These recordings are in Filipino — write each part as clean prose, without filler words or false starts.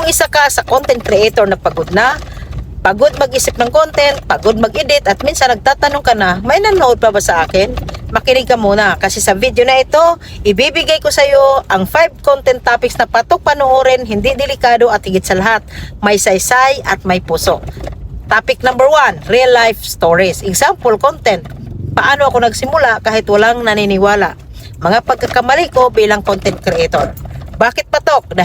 Kung isa ka sa content creator na pagod na, pagod mag-isip ng content, pagod mag-edit, at minsan nagtatanong ka na, may nanonood pa ba sa akin? Makinig ka muna kasi sa video na ito, ibibigay ko sa iyo ang 5 content topics na patok panoorin, hindi delikado at higit sa lahat, may saysay at may puso. Topic number 1, real life stories. Example content, paano ako nagsimula kahit walang naniniwala. Mga pagkakamali ko bilang content creator. Bakit patok?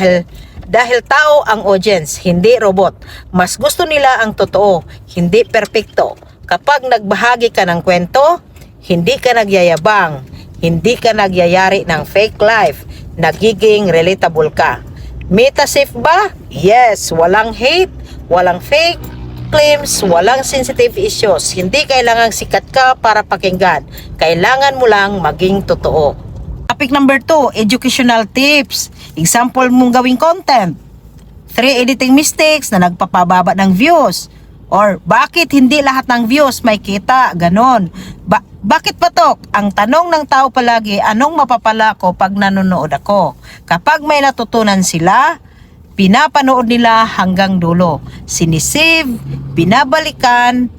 Dahil tao ang audience, hindi robot. Mas gusto nila ang totoo, hindi perpekto. Kapag nagbahagi ka ng kwento, hindi ka nagyayabang, hindi ka nagyayari ng fake life, nagiging relatable ka. Meta safe ba? Yes, walang hate, walang fake claims, walang sensitive issues. Hindi kailangang sikat ka para pakinggan. Kailangan mo lang maging totoo. Topic number 2, educational tips. Example mong gawing content. 3 editing mistakes na nagpapababa ng views. Or bakit hindi lahat ng views may kita? Ganon. Bakit patok? Ang tanong ng tao palagi, anong mapapala ko pag nanonood ako? Kapag may natutunan sila, pinapanood nila hanggang dulo. Sinisave, binabalikan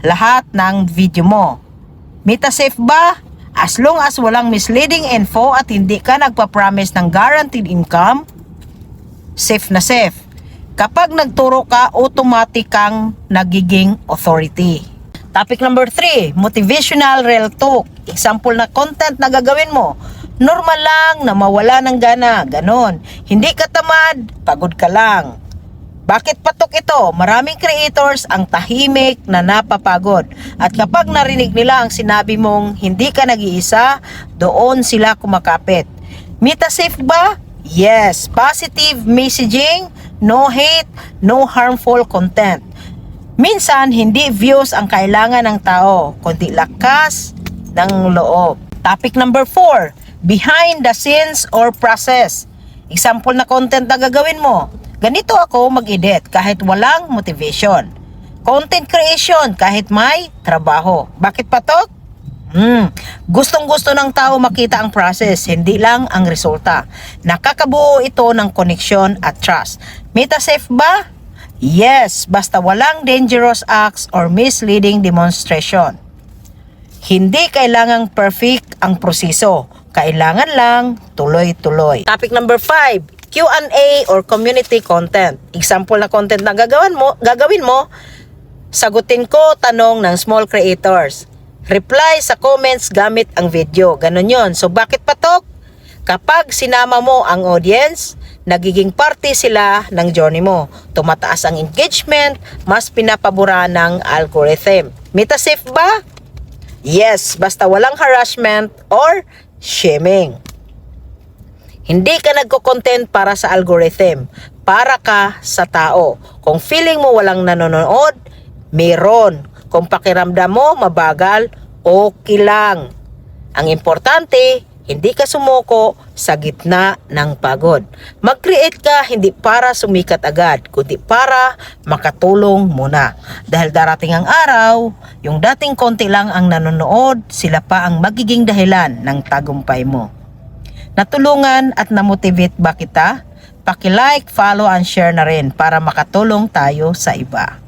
lahat ng video mo. Meta safe ba? As long as walang misleading info at hindi ka nagpa-promise ng guaranteed income, safe na safe. Kapag nagturo ka, automatic kang nagiging authority. Topic number 3, motivational real talk. Example na content na gagawin mo. Normal lang na mawala ng gana, ganon. Hindi ka tamad, pagod ka lang. Bakit patok ito? Maraming creators ang tahimik na napapagod. At kapag narinig nila ang sinabi mong hindi ka nag-iisa, doon sila kumakapit. Meta safe ba? Yes. Positive messaging, no hate, no harmful content. Minsan, hindi views ang kailangan ng tao, kundi lakas ng loob. Topic number 4, behind the scenes or process. Example na content na gagawin mo. Ganito ako mag-edit kahit walang motivation. Content creation kahit may trabaho. Bakit patok? Gustong-gusto ng tao makita ang process, hindi lang ang resulta. Nakakabuo ito ng connection at trust. Meta safe ba? Yes, basta walang dangerous acts or misleading demonstration. Hindi kailangang perfect ang proseso. Kailangan lang tuloy-tuloy. Topic number 5, Q&A or community content. Example na content na gagawin mo, sagutin ko tanong ng small creators. Reply sa comments gamit ang video. Ganon yon. So bakit patok? Kapag sinama mo ang audience, nagiging parte sila ng journey mo. Tumataas ang engagement, mas pinapabura ng algorithm. Meta safe ba? Yes, basta walang harassment or shaming. Hindi ka nagko-content para sa algorithm, para ka sa tao. Kung feeling mo walang nanonood, meron. Kung pakiramdam mo mabagal, okay lang. Ang importante, hindi ka sumuko sa gitna ng pagod. Mag-create ka hindi para sumikat agad, kundi para makatulong muna. Dahil darating ang araw, yung dating konti lang ang nanonood, sila pa ang magiging dahilan ng tagumpay mo. Natulungan at namotivate ba kita? Paki-like, follow, and share na rin para makatulong tayo sa iba.